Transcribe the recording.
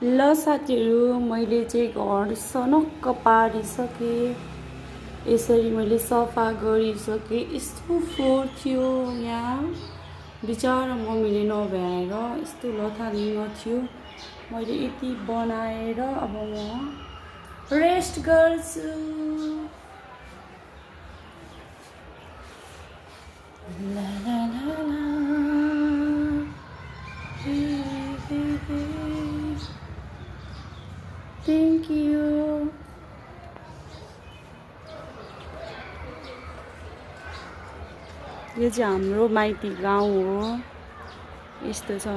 ल साथीहरू, मैले चाहिँ घर सनक्क पारिसकेँ। यसरी मैले सफा गरिसकेँ। यस्तो फोहोर थियो यहाँ, बिचरा मम्मीले नभ्याएर यस्तो लथालिङ्ग थियो। मैले यति बनाएर अब म रेस्ट गर्छु। ला ला ला ला। हे हे हे। Thank you. यो चाहिँ हाम्रो माइती गाउँ हो, यस्तो छ।